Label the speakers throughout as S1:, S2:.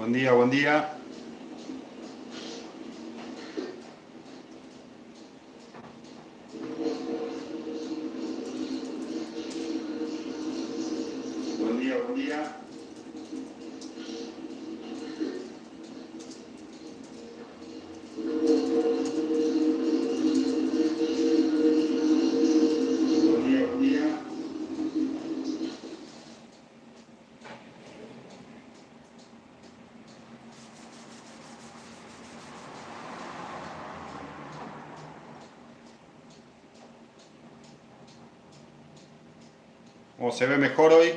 S1: Buen día, buen día. Buen día, buen día. Buen día, buen día. ¿Cómo se ve mejor hoy?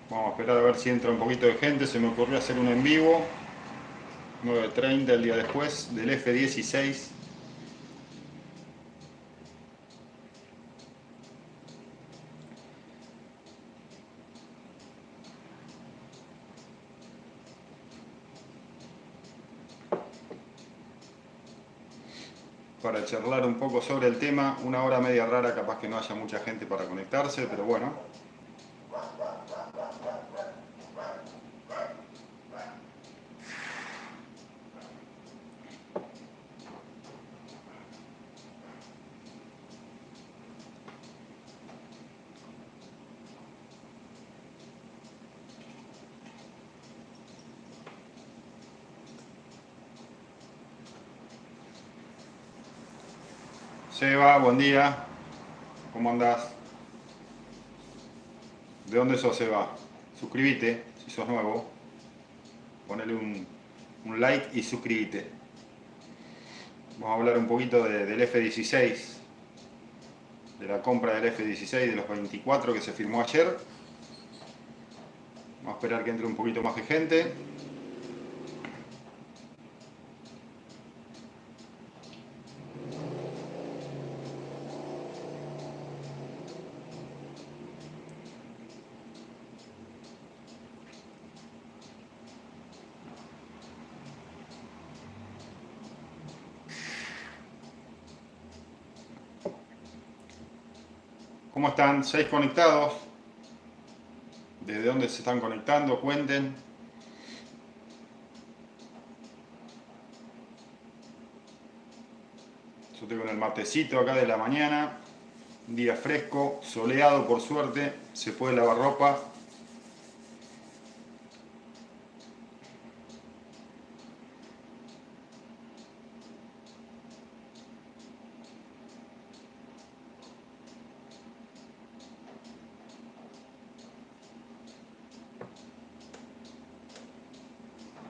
S1: Vamos a esperar a ver si entra un poquito de gente. Se me ocurrió hacer un en vivo. 9:30 el día después del F-16. Para charlar un poco sobre el tema. Una hora media rara, capaz que no haya mucha gente para conectarse, pero bueno. Seba, buen día. ¿Cómo andás? ¿De dónde sos, Seba? Suscríbete si sos nuevo. Ponele un like y suscríbete. Vamos a hablar un poquito del F-16, de la compra del F-16, de los 24 que se firmó ayer. Vamos a esperar que entre un poquito más de gente. ¿Cómo están? 6 conectados. ¿Desde dónde se están conectando? Cuenten. Yo estoy con el matecito acá de la mañana. Un día fresco, soleado por suerte. Se puede lavar ropa.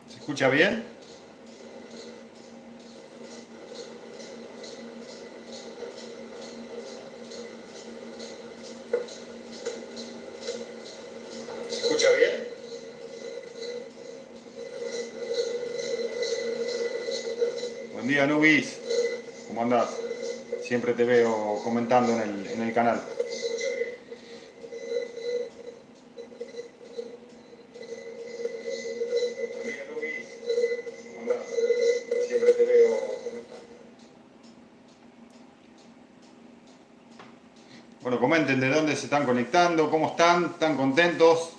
S1: ¿Se escucha bien? ¿Se escucha bien? Buen día, Nubis. ¿Cómo andás? Siempre te veo comentando en el canal. Siempre te veo comentando. Bueno, comenten de dónde se están conectando, cómo están, ¿están contentos?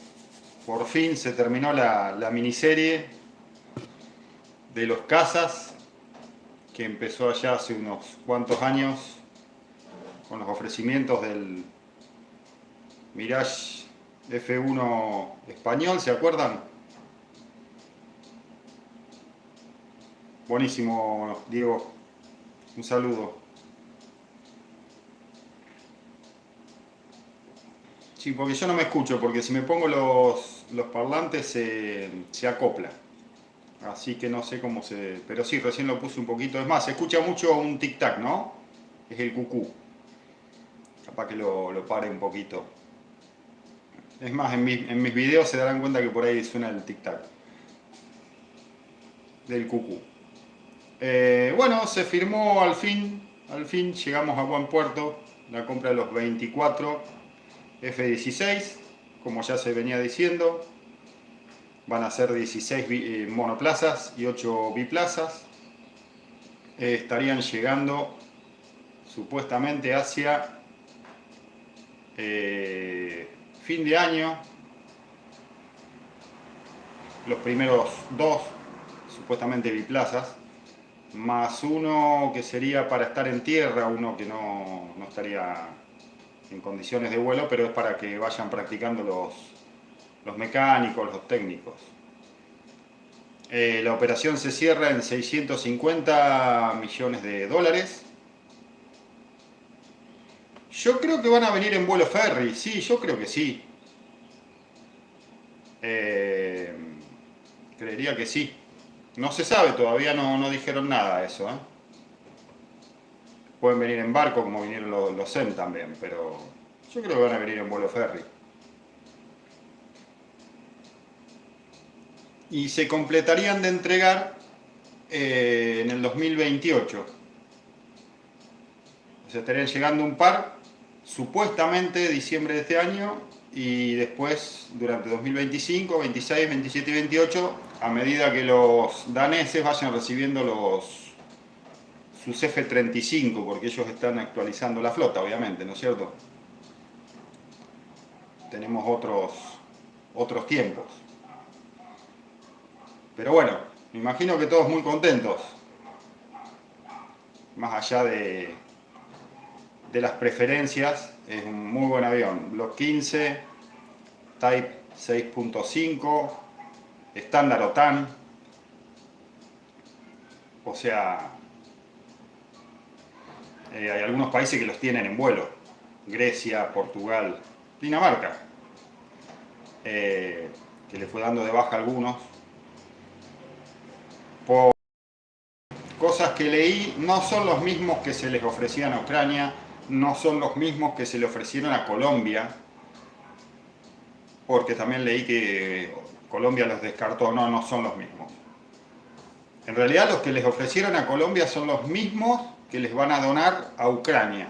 S1: Por fin se terminó la miniserie de los cazas, que empezó allá hace unos cuantos años con los ofrecimientos del Mirage F1 español, ¿se acuerdan? Buenísimo, Diego. Un saludo. Sí, porque yo no me escucho, porque si me pongo los parlantes se acopla. Así que no sé cómo se... Pero sí, recién lo puse un poquito. Es más, se escucha mucho un tic-tac, ¿no? Es el cucú. Capaz que lo pare un poquito. Es más, en mis videos se darán cuenta que por ahí suena el tic-tac. Del cucú. Bueno, se firmó al fin llegamos a buen puerto. La compra de los 24 F-16, como ya se venía diciendo. Van a ser 16 monoplazas y 8 biplazas. estarían llegando supuestamente hacia fin de año, los primeros dos, supuestamente biplazas, más uno que sería para estar en tierra, uno que no estaría en condiciones de vuelo, pero es para que vayan practicando los mecánicos, los técnicos. La operación se cierra en 650 millones de dólares. Yo creo que van a venir en vuelo ferry, sí, yo creo que sí. Creería que sí. No se sabe, todavía no dijeron nada de eso. Pueden venir en barco como vinieron los SEM también, pero yo creo que van a venir en vuelo ferry. Y se completarían de entregar en el 2028. O sea, estarían llegando un par, supuestamente diciembre de este año, y después durante 2025, 26, 27 y 28, a medida que los daneses vayan recibiendo sus F-35, porque ellos están actualizando la flota, obviamente, ¿no es cierto? Tenemos otros tiempos. Pero bueno, me imagino que todos muy contentos, más allá de las preferencias, es un muy buen avión. Block 15, Type 6.5, estándar OTAN, o sea, hay algunos países que los tienen en vuelo, Grecia, Portugal, Dinamarca, que le fue dando de baja a algunos. Por cosas que leí, no son los mismos que se les ofrecían a Ucrania, no son los mismos que se le ofrecieron a Colombia, porque también leí que Colombia los descartó, no son los mismos. En realidad los que les ofrecieron a Colombia son los mismos que les van a donar a Ucrania.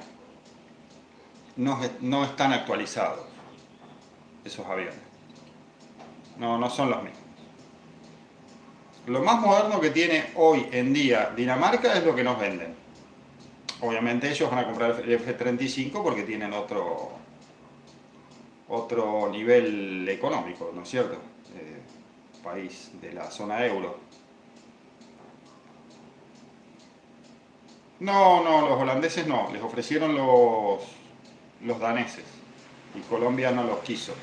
S1: No están actualizados esos aviones. No son los mismos. Lo más moderno que tiene hoy en día Dinamarca es lo que nos venden. Obviamente ellos van a comprar el F-35 porque tienen otro nivel económico, ¿no es cierto? País de la zona euro. No, los holandeses no, les ofrecieron los daneses y Colombia no los quiso.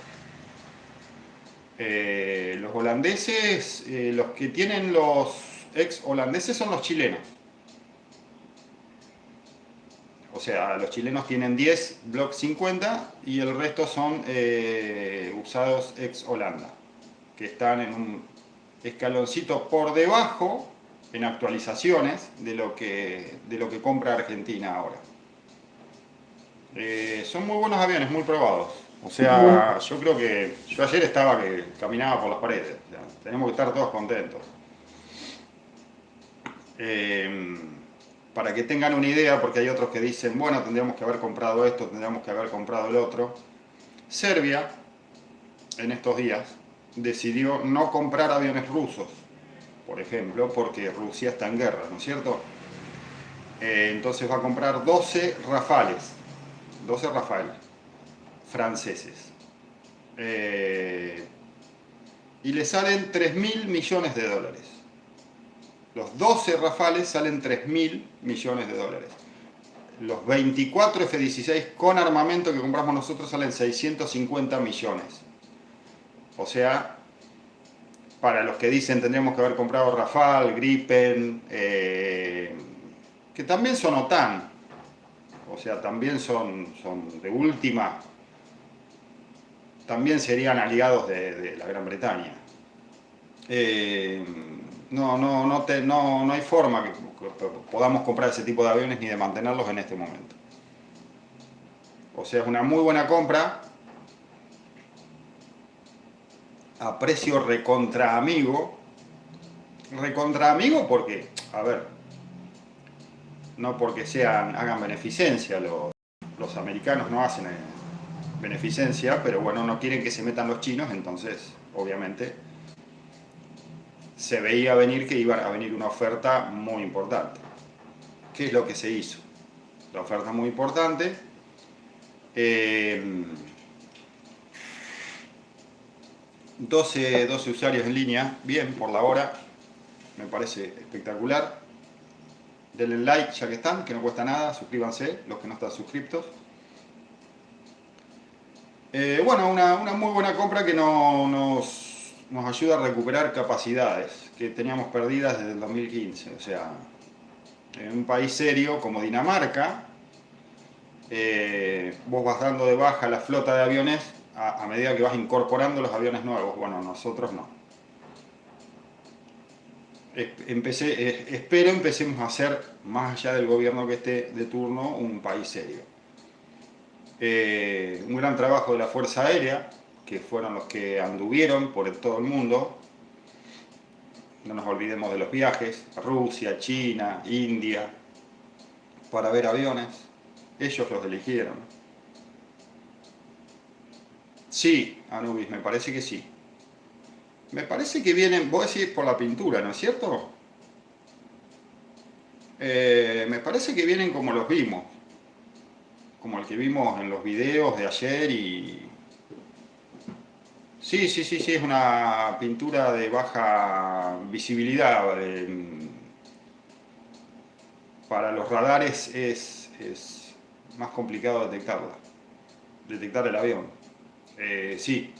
S1: Los holandeses, los que tienen los ex holandeses son los chilenos. O sea, los chilenos tienen 10 Block 50 y el resto son usados ex Holanda, que están en un escaloncito por debajo en actualizaciones de lo que compra Argentina ahora. Son muy buenos aviones, muy probados. O sea, yo creo que yo ayer estaba que caminaba por las paredes. O sea, tenemos que estar todos contentos. Para que tengan una idea, porque hay otros que dicen, bueno, tendríamos que haber comprado esto, tendríamos que haber comprado el otro. Serbia, en estos días, decidió no comprar aviones rusos, por ejemplo, porque Rusia está en guerra, ¿no es cierto? Entonces va a comprar 12 Rafales franceses. Y le salen 3.000 millones de dólares. Los 12 Rafales salen 3.000 millones de dólares. Los 24 F-16 con armamento que compramos nosotros salen 650 millones. O sea, para los que dicen tendríamos que haber comprado Rafale, Gripen, que también son OTAN, o sea, también son de última, también serían aliados de la Gran Bretaña. No hay forma que podamos comprar ese tipo de aviones ni de mantenerlos en este momento. O sea, es una muy buena compra a precio recontra amigo. Recontra amigo porque, a ver, no porque hagan beneficencia, los americanos no hacen beneficencia, pero bueno, no quieren que se metan los chinos, entonces, obviamente, se veía venir que iba a venir una oferta muy importante. ¿Qué es lo que se hizo? La oferta es muy importante. 12 usuarios en línea, bien, por la hora, me parece espectacular. Denle like ya que están, que no cuesta nada, suscríbanse, los que no están suscriptos. Bueno, una muy buena compra que nos ayuda a recuperar capacidades que teníamos perdidas desde el 2015. O sea, en un país serio como Dinamarca, vos vas dando de baja la flota de aviones a medida que vas incorporando los aviones nuevos. Bueno, nosotros no. Espero empecemos a ser, más allá del gobierno que esté de turno, un país serio. Un gran trabajo de la Fuerza Aérea, que fueron los que anduvieron por todo el mundo. No nos olvidemos de los viajes a Rusia, China, India, para ver aviones. Ellos los eligieron. Sí, Anubis, me parece que sí. Me parece que vienen, vos decís por la pintura, ¿no es cierto? Me parece que vienen como los vimos, como el que vimos en los videos de ayer y... Sí, sí, sí, sí, es una pintura de baja visibilidad. Para los radares es más complicado detectarla, detectar el avión. Sí.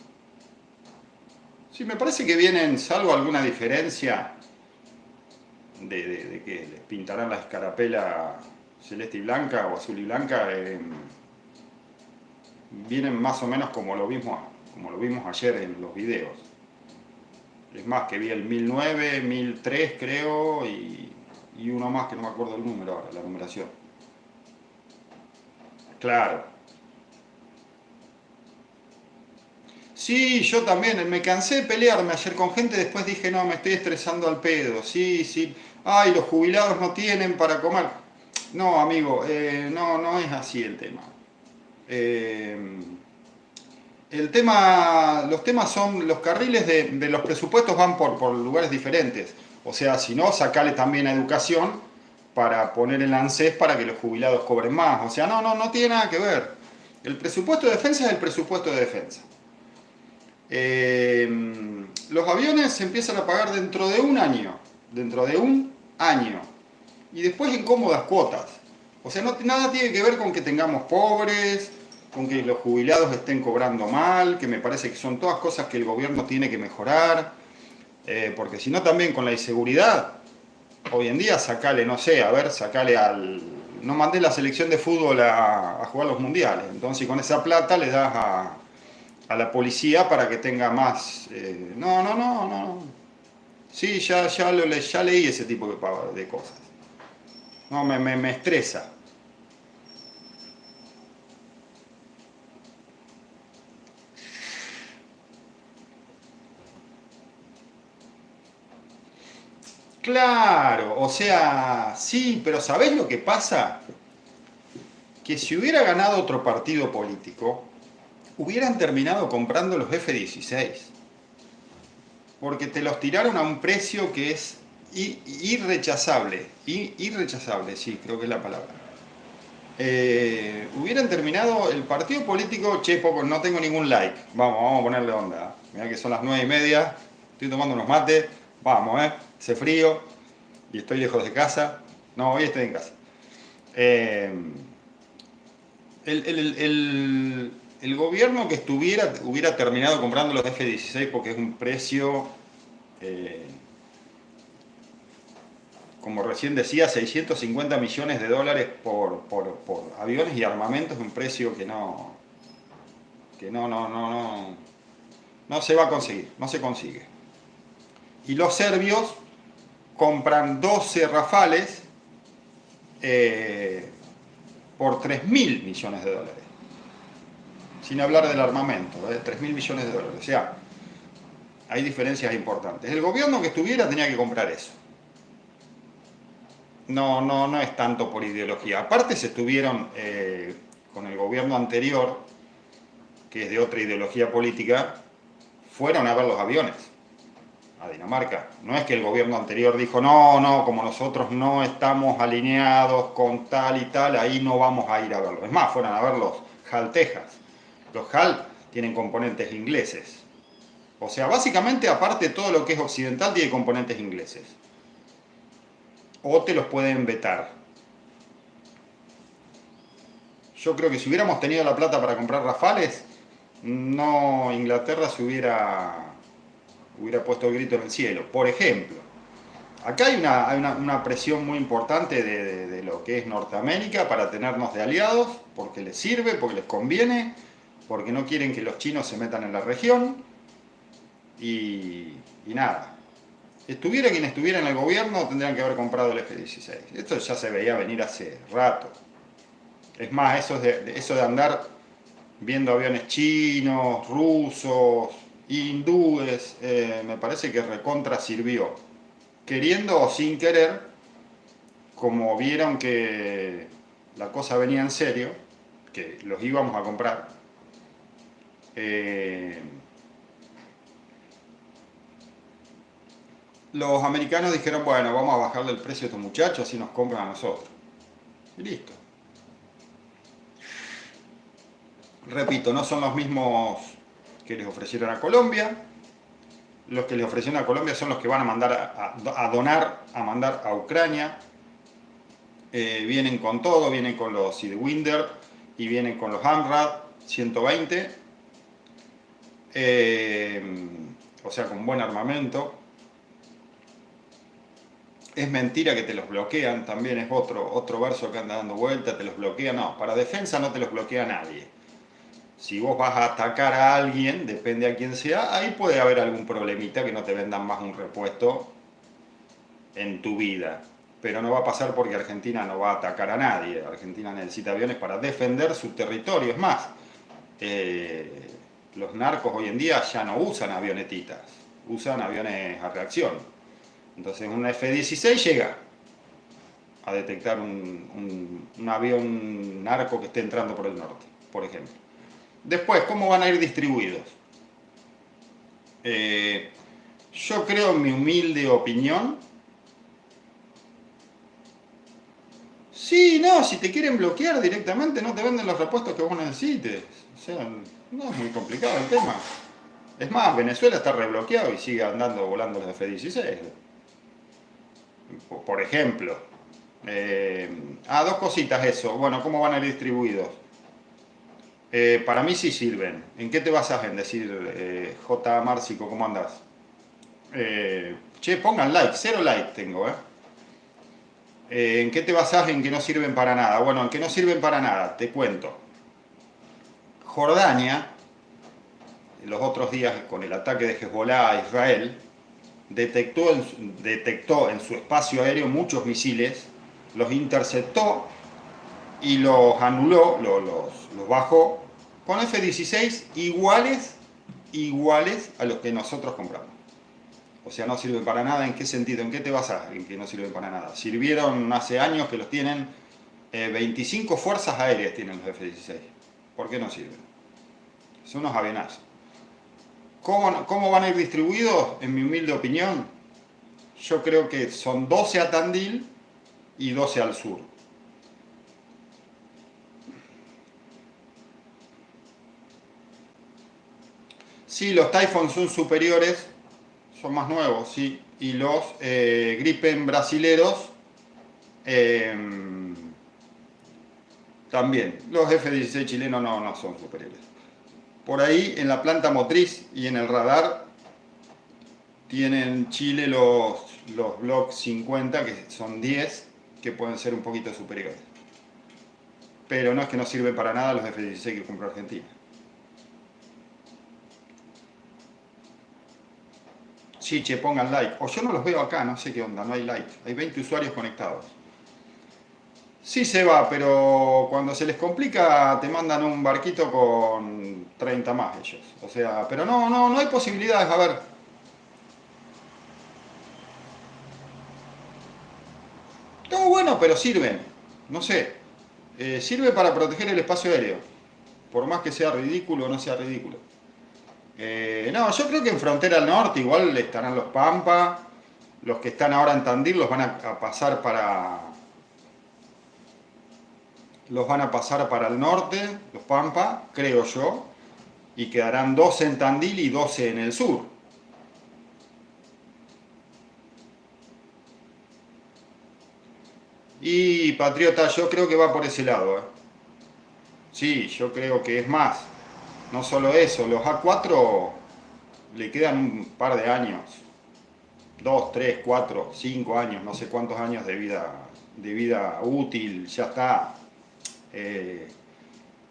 S1: Sí, me parece que vienen, salvo alguna diferencia de que les pintarán la escarapela celeste y blanca o azul y blanca, vienen más o menos como lo vimos ayer en los videos. Es más, que vi el 1009, 1003 creo, y uno más que no me acuerdo el número ahora, la numeración. Claro. Sí, yo también, me cansé de pelearme ayer con gente, después dije, no, me estoy estresando al pedo, sí, sí, ay, los jubilados no tienen para comer. No, amigo, no es así el tema. Eh, los temas son, los carriles de los presupuestos van por lugares diferentes. O sea, si no, sacale también a educación para poner el ANSES para que los jubilados cobren más. O sea, no tiene nada que ver. El presupuesto de defensa es el presupuesto de defensa. Los aviones se empiezan a pagar dentro de un año. Dentro de un año. Y después en cómodas cuotas. O sea, nada tiene que ver con que tengamos pobres, con que los jubilados estén cobrando mal, que me parece que son todas cosas que el gobierno tiene que mejorar, porque si no también con la inseguridad, hoy en día sacale, no sé, a ver, sacale al... No mandé la selección de fútbol a jugar los mundiales, entonces con esa plata le das a la policía para que tenga más... No. Sí, ya leí ese tipo de cosas. No, me estresa. Claro, o sea, sí, pero ¿sabés lo que pasa? Que si hubiera ganado otro partido político, hubieran terminado comprando los F-16. Porque te los tiraron a un precio que es irrechazable. Irrechazable, sí, creo que es la palabra. Hubieran terminado el partido político, che, poco, no tengo ningún like. Vamos a ponerle onda. Mirá que son las 9:30, estoy tomando unos mates, vamos, hace frío y estoy lejos de casa. No, hoy estoy en casa. Eh, el gobierno que hubiera terminado comprando los F-16 porque es un precio, eh, como recién decía, 650 millones de dólares por aviones y armamentos, es un precio que no se va a conseguir, no se consigue. Y los serbios compran 12 Rafales por 3.000 millones de dólares. Sin hablar del armamento, 3.000 millones de dólares. O sea, hay diferencias importantes. El gobierno que estuviera tenía que comprar eso. No es tanto por ideología. Aparte se estuvieron con el gobierno anterior, que es de otra ideología política, fueron a ver los aviones. a Dinamarca. No es que el gobierno anterior dijo, no, no, como nosotros no estamos alineados con tal y tal, ahí no vamos a ir a verlo. Es más, fueron a ver los HAL Texas. Los HAL tienen componentes ingleses. O sea, básicamente, aparte todo lo que es occidental tiene componentes ingleses. O te los pueden vetar. Yo creo que si hubiéramos tenido la plata para comprar Rafales, no, Inglaterra se hubiera puesto el grito en el cielo. Por ejemplo, acá hay una presión muy importante de lo que es Norteamérica para tenernos de aliados, porque les sirve, porque les conviene, porque no quieren que los chinos se metan en la región, y nada. Estuviera quien estuviera en el gobierno, tendrían que haber comprado el F-16. Esto ya se veía venir hace rato. Es más, eso de andar viendo aviones chinos, rusos, hindúes, me parece que recontra sirvió. Queriendo o sin querer, como vieron que la cosa venía en serio, que los íbamos a comprar, los americanos dijeron, bueno, vamos a bajarle el precio a estos muchachos, así nos compran a nosotros. Y listo. Repito, no son los mismos que les ofrecieron a Colombia. Los que les ofrecieron a Colombia son los que van a mandar a donar, a mandar a Ucrania. Vienen con todo, vienen con los Sidewinder y vienen con los AMRAAD 120. O sea, con buen armamento. Es mentira que te los bloquean, también es otro verso que anda dando vuelta, te los bloquean. No, para defensa no te los bloquea nadie. Si vos vas a atacar a alguien, depende a quién sea, ahí puede haber algún problemita que no te vendan más un repuesto en tu vida. Pero no va a pasar porque Argentina no va a atacar a nadie. Argentina necesita aviones para defender su territorio. Es más, los narcos hoy en día ya no usan avionetitas, usan aviones a reacción. Entonces un F-16 llega a detectar un avión narco que esté entrando por el norte, por ejemplo. Después, ¿cómo van a ir distribuidos? Yo creo, en mi humilde opinión, sí, no, si te quieren bloquear directamente no te venden los repuestos que vos necesites. O sea, no es muy complicado el tema. Es más, Venezuela está rebloqueado y sigue andando volando los F-16. Por ejemplo. Dos cositas eso. Bueno, ¿cómo van a ir distribuidos? Para mí sí sirven. ¿En qué te basas en decir, J. Márcico, cómo andás? Che, pongan like, 0 like tengo, ¿En qué te basás en que no sirven para nada? Bueno, en que no sirven para nada, te cuento. Jordania, los otros días con el ataque de Hezbollah a Israel, detectó en su espacio aéreo muchos misiles, los interceptó y los anuló, los bajó con F-16 iguales a los que nosotros compramos. O sea, no sirven para nada. ¿En qué sentido? ¿En qué te basas en que no sirven para nada? Sirvieron hace años que los tienen, 25 fuerzas aéreas tienen los F-16. ¿Por qué no sirven? Son unos avionazos. ¿Cómo van a ir distribuidos? En mi humilde opinión, yo creo que son 12 a Tandil y 12 al sur. Sí, los Typhoon son superiores, son más nuevos, sí. Y los Gripen brasileros también. Los F-16 chilenos no son superiores. Por ahí, en la planta motriz y en el radar, tienen Chile los Block 50, que son 10, que pueden ser un poquito superiores. Pero no es que no sirven para nada los F-16 que compró Argentina. Sí, che, pongan like. O yo no los veo acá, no sé qué onda, no hay like. Hay 20 usuarios conectados. Sí se va, pero cuando se les complica te mandan un barquito con 30 más ellos. O sea, pero no hay posibilidades. A ver. Todo bueno, pero sirven. No sé. Sirve para proteger el espacio aéreo. Por más que sea ridículo o no sea ridículo. No, yo creo que en frontera al norte igual estarán los Pampa. Los que están ahora en Tandil a pasar los van a pasar para el norte, los Pampa, creo yo, y quedarán 12 en Tandil y 12 en el sur. Y Patriota, yo creo que va por ese lado. Sí, yo creo que es más. No solo eso, los A4 le quedan un par de años. 2, 3, 4, 5 años, no sé cuántos años de vida útil, ya está. Eh,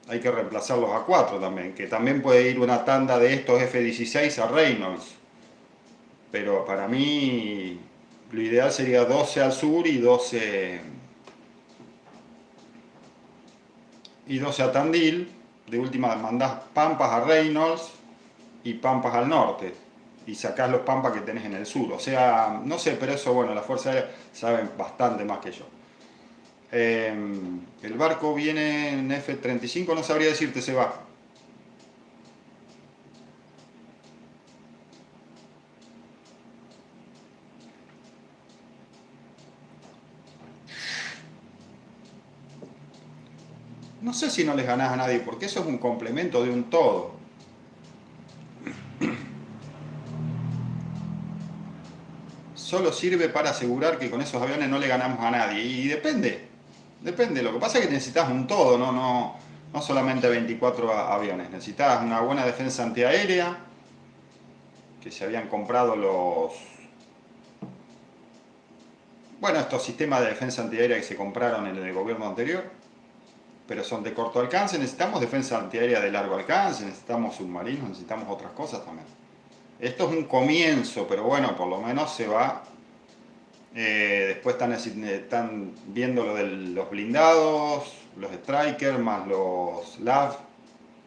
S1: Hay que reemplazarlos a 4 también, que también puede ir una tanda de estos F-16 a Reynolds. Pero para mí lo ideal sería 12 al sur y 12 a Tandil. De última mandás Pampas a Reynolds y Pampas al norte. Y sacás los Pampas que tenés en el sur. O sea, no sé, pero eso, bueno, la Fuerza Aérea saben bastante más que yo. El barco viene en F-35, no sabría decirte, se va. No sé si no les ganás a nadie, porque eso es un complemento de un todo. Solo sirve para asegurar que con esos aviones no le ganamos a nadie. Y depende. Lo que pasa es que necesitas un todo, no solamente 24 aviones. Necesitas una buena defensa antiaérea, que se habían comprado bueno, estos sistemas de defensa antiaérea que se compraron en el gobierno anterior, pero son de corto alcance. Necesitamos defensa antiaérea de largo alcance, necesitamos submarinos, necesitamos otras cosas también. Esto es un comienzo, pero bueno, por lo menos se va. Después están viendo lo de los blindados, los Strikers, más los LAV,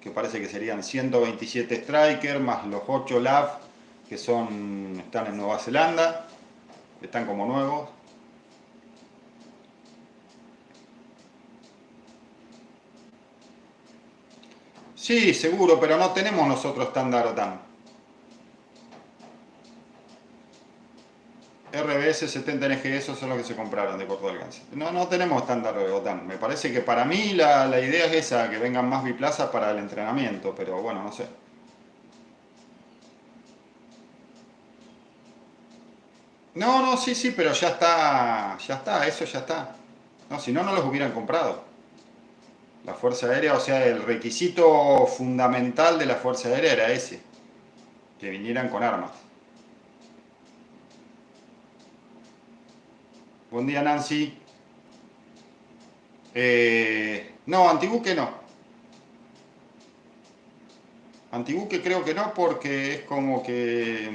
S1: que parece que serían 127 Strikers, más los 8 LAV, que están en Nueva Zelanda, están como nuevos. Sí, seguro, pero no tenemos nosotros estándar OTAN. RBS 70 NG, esos son los que se compraron de corto alcance. No tenemos estándar de OTAN. Me parece que para mí la idea es esa, que vengan más biplazas para el entrenamiento, pero bueno, no sé. No, sí, pero ya está, eso ya está. No, si no, no los hubieran comprado. La Fuerza Aérea, o sea, el requisito fundamental de la Fuerza Aérea era ese, que vinieran con armas. Buen día, Nancy. No, antibuque no. Antibuque creo que no, porque es como que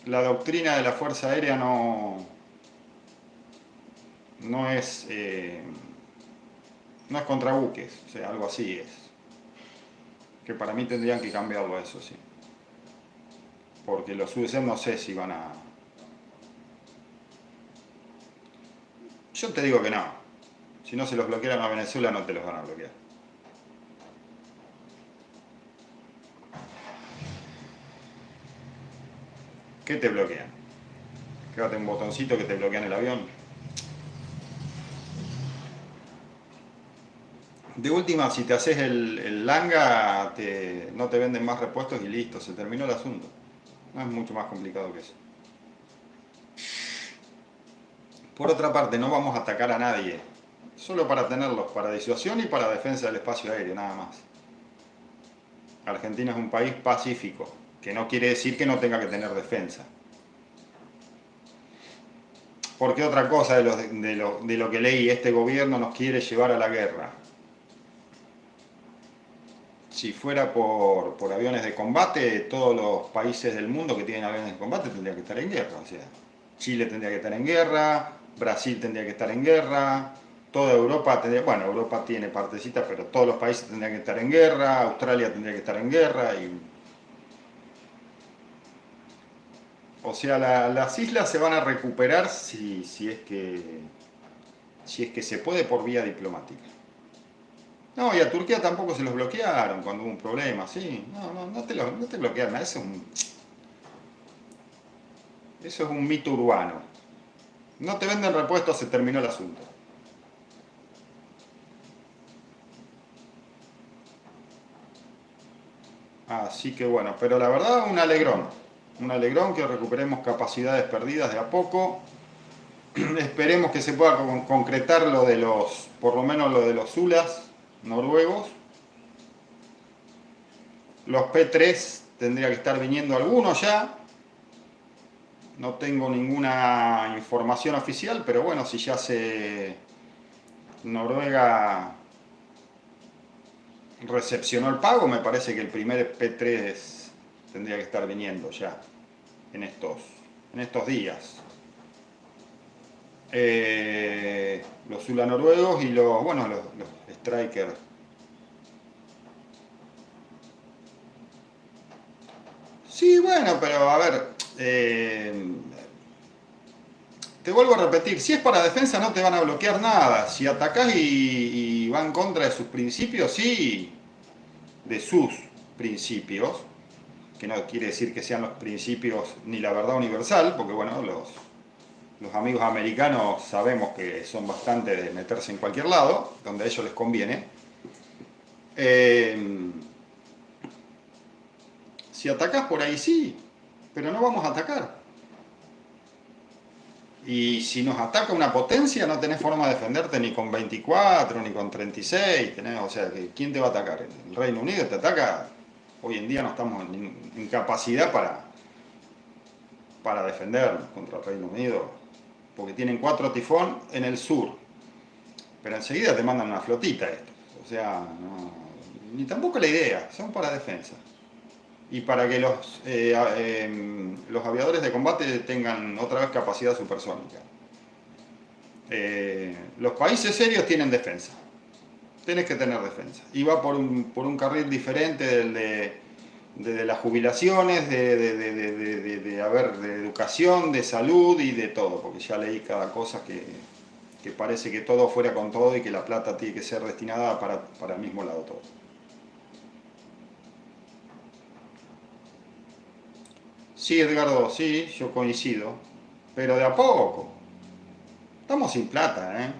S1: la doctrina de la Fuerza Aérea no es, no es contra buques, o sea, algo así es. Que para mí tendrían que cambiarlo a eso, sí. Porque los USM no sé si van a... Yo te digo que no. Si no se los bloquearan a Venezuela, no te los van a bloquear. ¿Qué te bloquean? Quédate un botoncito que te bloquean el avión. De última, si te haces el langa, no te venden más repuestos y listo, se terminó el asunto. No es mucho más complicado que eso. Por otra parte, no vamos a atacar a nadie. Solo para tenerlos, para disuasión y para defensa del espacio aéreo, nada más. Argentina es un país pacífico, que no quiere decir que no tenga que tener defensa. Porque otra cosa de lo que leí, este gobierno nos quiere llevar a la guerra. Si fuera por aviones de combate, todos los países del mundo que tienen aviones de combate tendrían que estar en guerra. O sea, Chile tendría que estar en guerra, Brasil tendría que estar en guerra, toda Europa tendría, bueno, Europa tiene partecitas, pero todos los países tendrían que estar en guerra, Australia tendría que estar en guerra. O sea, las islas se van a recuperar si es que se puede por vía diplomática. No, y a Turquía tampoco se los bloquearon cuando hubo un problema, sí. No te bloquearon, eso es un mito urbano. No te venden repuestos, se terminó el asunto. Así que bueno, pero la verdad un alegrón que recuperemos capacidades perdidas de a poco. Esperemos que se pueda concretar lo de los, por lo menos lo de los Zulas noruegos. Los P3 tendría que estar viniendo algunos ya. No tengo ninguna información oficial, pero bueno, si ya se Noruega recepcionó el pago, me parece que el primer P3 tendría que estar viniendo ya en estos días. Los Zula noruegos y los Striker. Sí, bueno, pero a ver, te vuelvo a repetir, si es para defensa no te van a bloquear nada. Si atacás y va en contra de sus principios, sí, de sus principios, que no quiere decir que sean los principios ni la verdad universal, porque bueno, los amigos americanos sabemos que son bastante de meterse en cualquier lado, donde a ellos les conviene. Si atacás por ahí sí, pero no vamos a atacar. Y si nos ataca una potencia, no tenés forma de defenderte ni con 24, ni con 36. O sea, ¿quién te va a atacar? El Reino Unido te ataca. Hoy en día no estamos en capacidad para defendernos contra el Reino Unido. Porque tienen 4 tifón en el sur. Pero enseguida te mandan una flotita estos. O sea, ni tampoco la idea. Son para defensa. Y para que los aviadores de combate tengan otra vez capacidad supersónica. Los países serios tienen defensa. Tenés que tener defensa. Y va por un carril diferente de las jubilaciones, de educación, de salud y de todo. Porque ya leí cada cosa que parece que todo fuera con todo y que la plata tiene que ser destinada para el mismo lado todo. Sí, Edgardo, sí, yo coincido, pero de a poco. Estamos sin plata, ¿eh?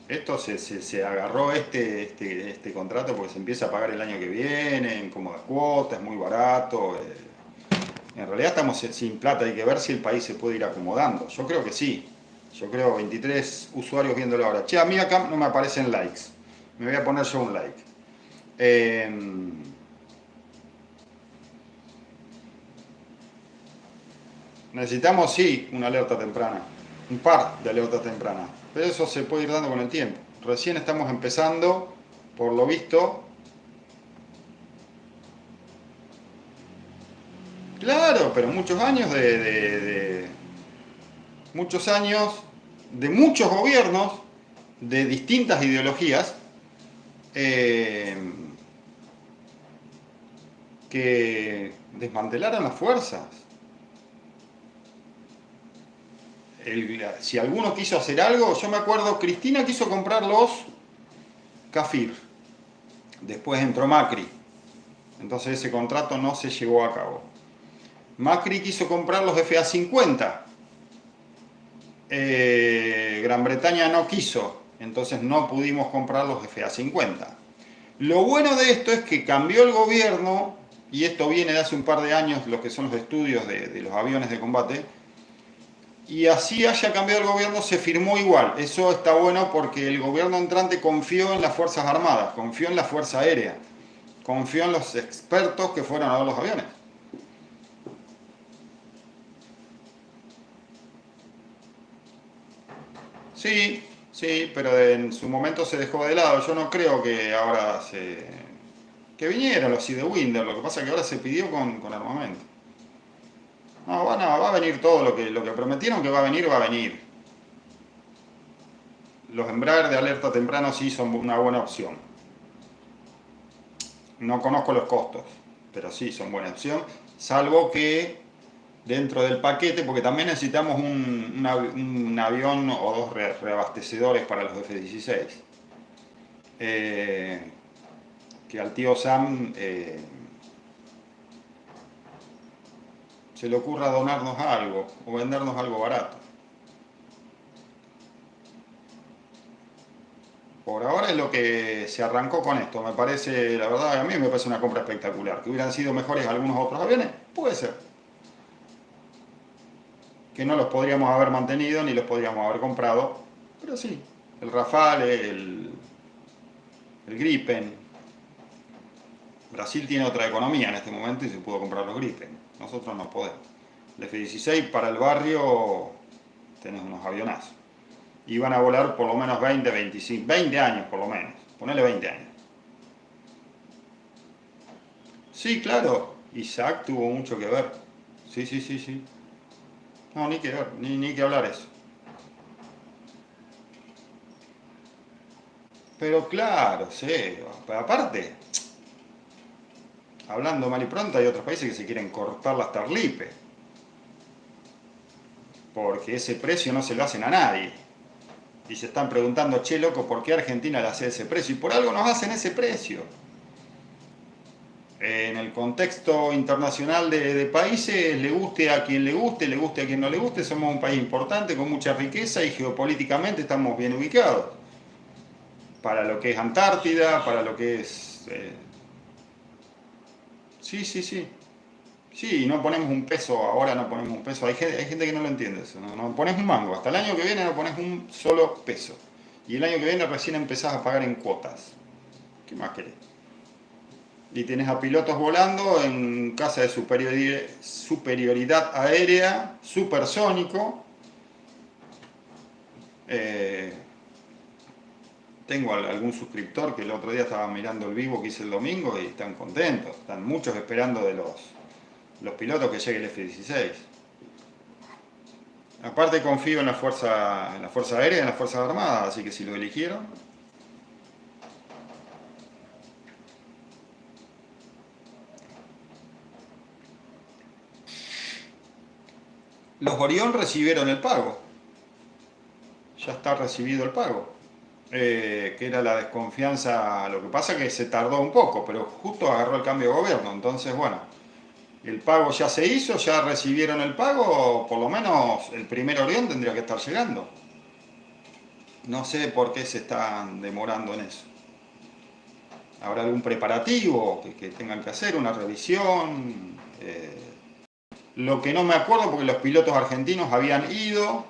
S1: Esto se agarró este contrato porque se empieza a pagar el año que viene, en cómodas cuotas, es muy barato. En realidad estamos sin plata, hay que ver si el país se puede ir acomodando. Yo creo que sí. Yo creo 23 usuarios viéndolo ahora. Che, a mí acá no me aparecen likes. Me voy a poner yo un like. Necesitamos, sí, una alerta temprana, un par de alertas tempranas, pero eso se puede ir dando con el tiempo. Recién estamos empezando, por lo visto. Claro, pero muchos años muchos años de muchos gobiernos de distintas ideologías eh, que desmantelaron las fuerzas. Si alguno quiso hacer algo, yo me acuerdo, Cristina quiso comprar los Cafir, después entró Macri, entonces ese contrato no se llevó a cabo. Macri quiso comprar los FA-50, Gran Bretaña no quiso, entonces no pudimos comprar los FA-50. Lo bueno de esto es que cambió el gobierno, y esto viene de hace un par de años, lo que son los estudios de los aviones de combate, y así haya cambiado el gobierno, se firmó igual. Eso está bueno porque el gobierno entrante confió en las Fuerzas Armadas, confió en la Fuerza Aérea, confió en los expertos que fueron a ver los aviones. Sí, sí, pero en su momento se dejó de lado. Yo no creo que ahora que vinieran los Sea de Winder, lo que pasa es que ahora se pidió con armamento. No, va a venir todo lo que prometieron que va a venir, va a venir. Los Embraer de alerta temprano sí son una buena opción. No conozco los costos, pero sí son buena opción, salvo que dentro del paquete, porque también necesitamos un avión o dos reabastecedores para los F-16. eh, que al tío Sam se le ocurra donarnos algo o vendernos algo barato. Por ahora es lo que se arrancó con esto. Me parece, la verdad, a mí me parece una compra espectacular. ¿Que hubieran sido mejores algunos otros aviones? Puede ser. Que no los podríamos haber mantenido ni los podríamos haber comprado. Pero sí, el Rafale, el Gripen. Brasil tiene otra economía en este momento y se pudo comprar los Gripen. Nosotros no podemos. El F-16 para el barrio tenés unos avionazos. Y van a volar por lo menos 20, 25, 20 años por lo menos. Ponele 20 años. Sí, claro. Isaac tuvo mucho que ver. Sí, sí, sí, sí. No, ni que ver, ni que hablar eso. Pero claro, sí. Pero aparte, hablando mal y pronto, hay otros países que se quieren cortar las tarlipes. Porque ese precio no se lo hacen a nadie. Y se están preguntando, che, loco, ¿por qué Argentina le hace ese precio? Y por algo nos hacen ese precio. En el contexto internacional de países, le guste a quien le guste a quien no le guste, somos un país importante, con mucha riqueza y geopolíticamente estamos bien ubicados. Para lo que es Antártida, para lo que es... Sí, sí, sí. Sí, no ponemos un peso, ahora no ponemos un peso. Hay gente que no lo entiende eso. No pones un mango. Hasta el año que viene no pones un solo peso. Y el año que viene recién empezás a pagar en cuotas. ¿Qué más querés? Y tenés a pilotos volando en casa de superioridad aérea, supersónico. Tengo algún suscriptor que el otro día estaba mirando el vivo que hice el domingo y están contentos. Están muchos esperando de los pilotos que llegue el F-16. Aparte confío en la Fuerza Aérea y en las Fuerzas Armadas, así que si lo eligieron. Los Orión recibieron el pago. Ya está recibido el pago. Que era la desconfianza. Lo que pasa es que se tardó un poco, pero justo agarró el cambio de gobierno. Entonces, bueno, el pago ya se hizo, ya recibieron el pago. Por lo menos el primer Orión tendría que estar llegando. No sé por qué se están demorando en eso. ¿Habrá algún preparativo que tengan que hacer? ¿Una revisión? Lo que no me acuerdo, porque los pilotos argentinos habían ido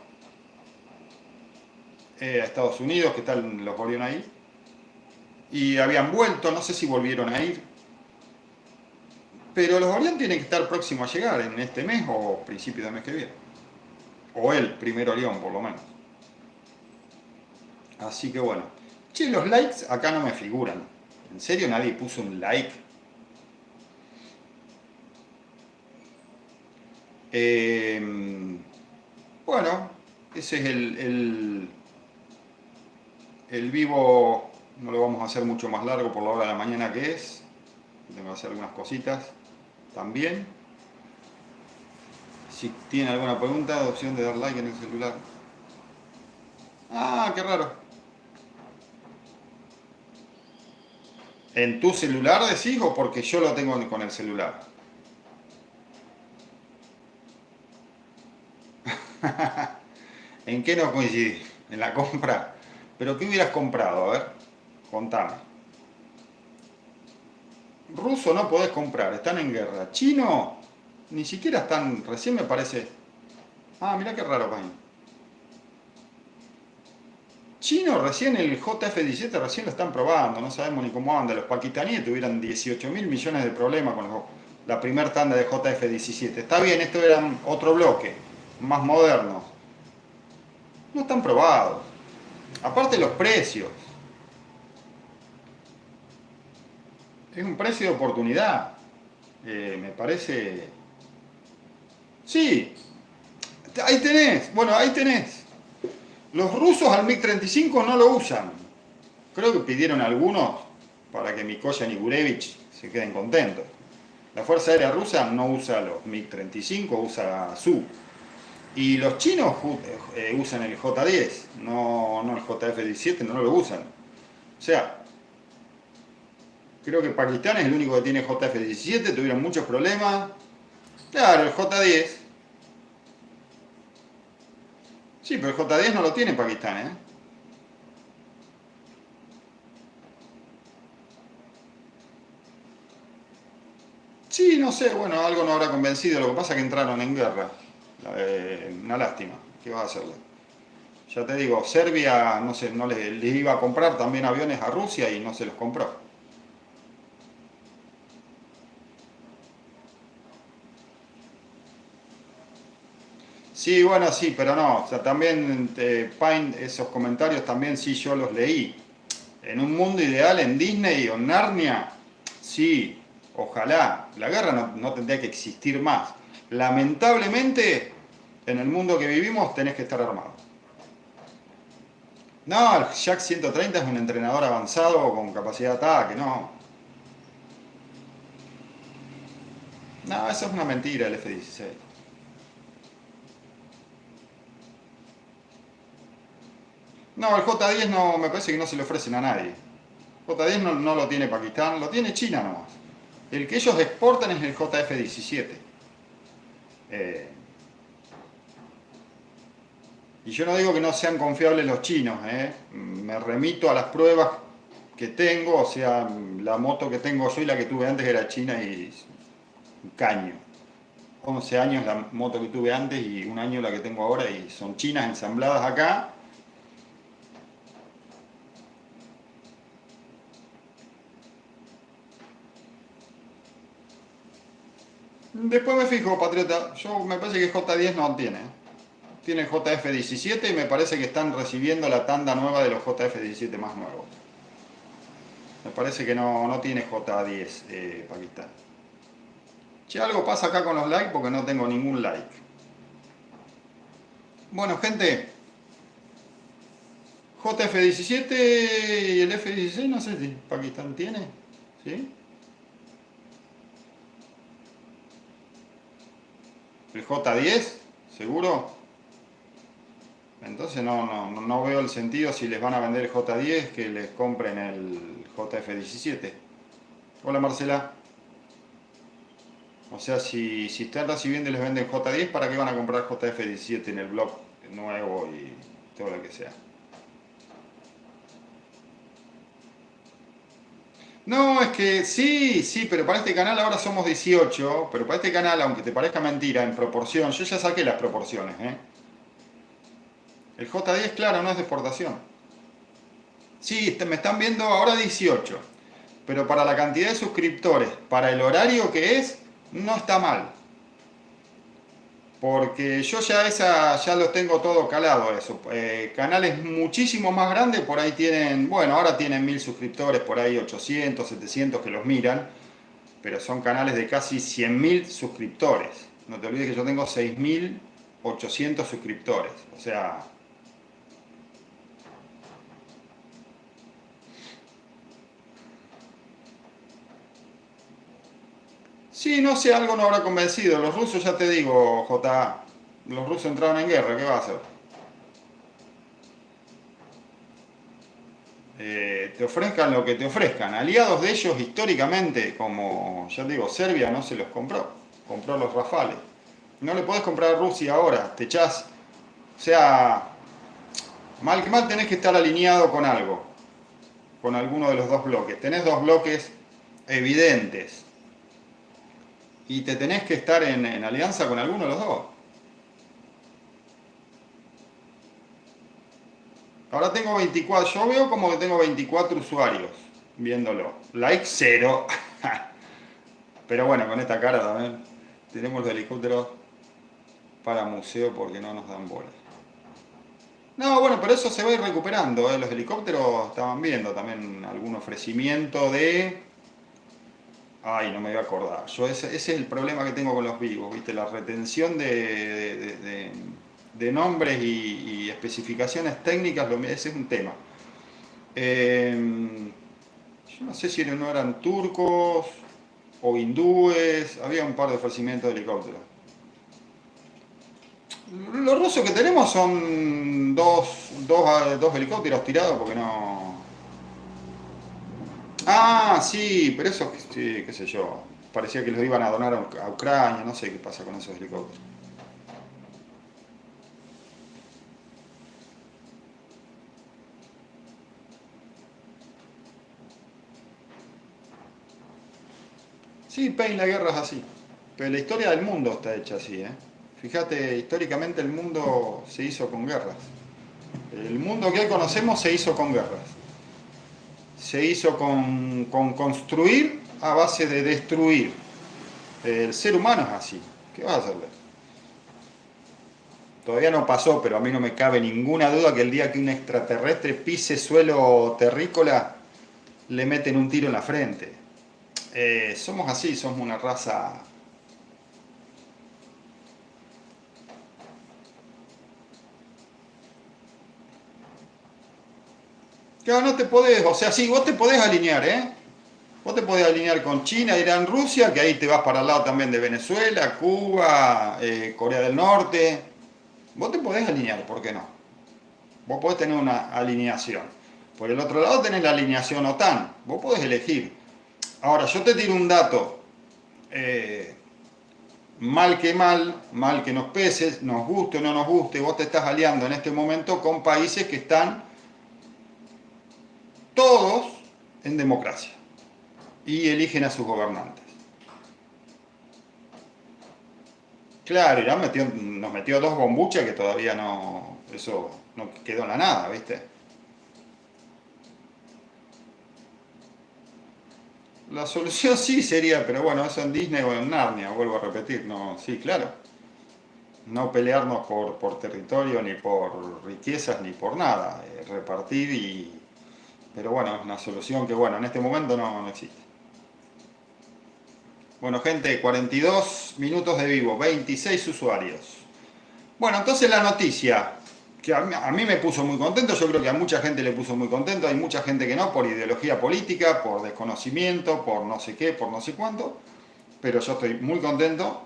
S1: a Estados Unidos, que tal los volvieron ahí, y habían vuelto, no sé si volvieron a ir, pero los Orión tienen que estar próximos a llegar en este mes o principio del mes que viene, o el primer Orión por lo menos. Así que bueno, che, los likes acá no me figuran. ¿En serio nadie puso un like? Bueno, ese es el vivo. No lo vamos a hacer mucho más largo por la hora de la mañana que es. Tengo que hacer algunas cositas también. Si tiene alguna pregunta, opción de dar like en el celular. Ah, qué raro. ¿En tu celular decís o porque yo lo tengo con el celular? ¿En qué no coincidí? ¿En la compra? ¿Pero qué hubieras comprado? A ver, contame. Ruso no podés comprar, están en guerra. Chino, ni siquiera están, recién me parece... Ah, mirá qué raro, Pain. Chino recién el JF-17 recién lo están probando, no sabemos ni cómo anda. Los pakistaníes tuvieron 18.000 millones de problemas con la primera tanda de JF-17. Está bien, esto era otro bloque, más moderno. No están probados. Aparte los precios. Es un precio de oportunidad. Me parece... Sí, ahí tenés. Bueno, ahí tenés. Los rusos al MiG-35 no lo usan. Creo que pidieron algunos para que Mikoyan y Gurevich se queden contentos. La Fuerza Aérea Rusa no usa los MiG-35, usa Su. Y los chinos usan el J-10, no el JF-17, no lo usan. O sea, Creo que Pakistán es el único que tiene JF-17, tuvieron muchos problemas. Claro, el J-10. Sí, pero el J-10 no lo tiene Pakistán, ¿eh? Sí, no sé, bueno, algo no habrá convencido. Lo que pasa es que entraron en guerra. Una lástima. ¿Qué va a hacerle? Ya te digo, Serbia, no sé, no le iba a comprar también aviones a Rusia y no se los compró. Sí, bueno, sí, pero no. O sea, también Pine, esos comentarios también sí yo los leí. En un mundo ideal, en Disney o en Narnia, sí, ojalá. La guerra no tendría que existir más. Lamentablemente, en el mundo que vivimos tenés que estar armado. No, el Jack 130 es un entrenador avanzado con capacidad de ataque, no. No, eso es una mentira el F-16. No, el J-10 no, me parece que no se le ofrecen a nadie. J-10 no lo tiene Pakistán, lo tiene China nomás. El que ellos exportan es el JF-17. Eh, y yo no digo que no sean confiables los chinos, me remito a las pruebas que tengo, o sea, la moto que tengo yo y la que tuve antes era china y un caño. 11 años la moto que tuve antes y un año la que tengo ahora y son chinas ensambladas acá. Después me fijo, Patriota, yo me parece que J10 no tiene. Tiene JF-17 y me parece que están recibiendo la tanda nueva de los JF-17 más nuevos. Me parece que no tiene J10 Pakistán. Si algo pasa acá con los likes porque no tengo ningún like. Bueno, gente, JF-17 y el F-16 no sé si Pakistán tiene. ¿Sí? ¿El J10? ¿Seguro? Entonces no veo el sentido si les van a vender el J10 que les compren el JF-17. Hola Marcela. O sea, si están recibiendo y les venden J10, ¿para qué van a comprar JF-17 en el blog nuevo y todo lo que sea? No, es que sí, pero para este canal ahora somos 18, pero para este canal, aunque te parezca mentira, en proporción, yo ya saqué las proporciones, ¿eh? El J10, claro, no es de exportación. Sí, me están viendo ahora 18, pero para la cantidad de suscriptores, para el horario que es, no está mal. Porque yo ya lo tengo todo calado eso. Canales muchísimo más grandes, por ahí tienen, bueno, ahora tienen 1000 suscriptores, por ahí 800, 700 que los miran, pero son canales de casi 100.000 suscriptores. No te olvides que yo tengo 6800 suscriptores. O sea, sí, no sé, algo no habrá convencido. Los rusos, ya te digo, J. Los rusos entraron en guerra, ¿qué va a hacer? Te ofrezcan lo que te ofrezcan. Aliados de ellos históricamente, como ya te digo, Serbia no se los compró. Compró los Rafales. No le podés comprar a Rusia ahora, te echás. O sea, mal que mal tenés que estar alineado con algo, con alguno de los dos bloques. Tenés dos bloques evidentes y te tenés que estar en alianza con alguno de los dos. Ahora tengo 24, yo veo como que tengo 24 usuarios viéndolo. Like cero. Pero bueno, con esta cara también tenemos los helicópteros para museo porque no nos dan bola. No, bueno, pero eso se va a ir recuperando. Los helicópteros estaban viendo también algún ofrecimiento de... Ay, no me voy a acordar. Ese es el problema que tengo con los vivos, ¿viste? La retención de nombres y especificaciones técnicas, ese es un tema. Yo no sé si no eran turcos o hindúes, había un par de ofrecimientos de helicópteros. Los rusos que tenemos son dos helicópteros tirados porque no... Ah, sí, pero eso, sí, qué sé yo. Parecía que los iban a donar a Ucrania, no sé qué pasa con esos helicópteros. Sí, Pain, la guerra es así. Pero la historia del mundo está hecha así, ¿eh? Fíjate, históricamente el mundo se hizo con guerras. El mundo que hoy conocemos se hizo con guerras. Se hizo con construir a base de destruir. El ser humano es así. ¿Qué vas a hacerle? Todavía no pasó, pero a mí no me cabe ninguna duda que el día que un extraterrestre pise suelo terrícola, le meten un tiro en la frente. Somos así, somos una raza. Claro, no te podés, o sea, sí, vos te podés alinear, ¿eh? Vos te podés alinear con China, Irán, Rusia, que ahí te vas para el lado también de Venezuela, Cuba, Corea del Norte. Vos te podés alinear, ¿por qué no? Vos podés tener una alineación. Por el otro lado tenés la alineación OTAN. Vos podés elegir. Ahora, yo te tiro un dato. Eh, mal que nos pese, nos guste o no nos guste, vos te estás aliando en este momento con países que están todos en democracia y eligen a sus gobernantes. Claro, Irán nos metió dos bombuchas que todavía no, eso no quedó en la nada, ¿viste? La solución sí sería, pero bueno, eso en Disney o en Narnia, vuelvo a repetir, no, sí, claro. No pelearnos por territorio, ni por riquezas, ni por nada. Repartir y... Pero bueno, es una solución que bueno, en este momento no existe. Bueno, gente, 42 minutos de vivo, 26 usuarios. Bueno, entonces la noticia, que a mí me puso muy contento, yo creo que a mucha gente le puso muy contento, hay mucha gente que no, por ideología política, por desconocimiento, por no sé qué, por no sé cuánto, pero yo estoy muy contento.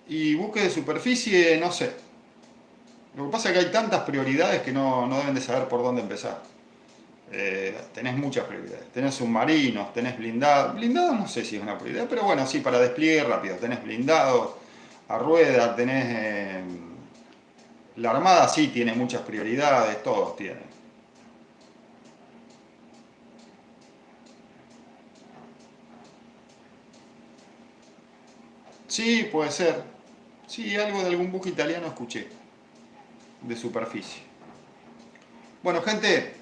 S1: Y buque de superficie, no sé. Lo que pasa es que hay tantas prioridades que no deben de saber por dónde empezar. Tenés muchas prioridades. Tenés submarinos, tenés blindados. Blindados no sé si es una prioridad, pero bueno, sí, para despliegue rápido. Tenés blindados a rueda, tenés... la Armada sí tiene muchas prioridades, todos tienen. Sí, puede ser. Sí, algo de algún buque italiano escuché, de superficie. Bueno, gente,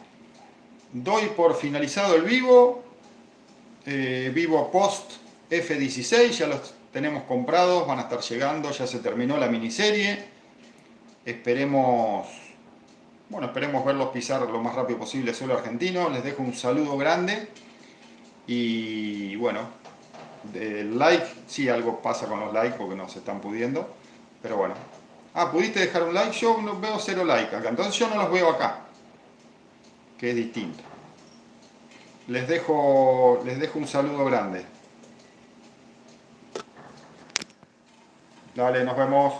S1: doy por finalizado el vivo. Vivo Post F-16, ya los tenemos comprados, van a estar llegando, ya se terminó la miniserie. Esperemos, bueno, esperemos verlos pisar lo más rápido posible suelo argentino. Les dejo un saludo grande y bueno, el like, sí, algo pasa con los likes porque no se están pudiendo, pero bueno. Ah, ¿pudiste dejar un like? Yo no veo cero like acá, entonces yo no los veo acá, que es distinto. Les dejo un saludo grande. Dale, nos vemos.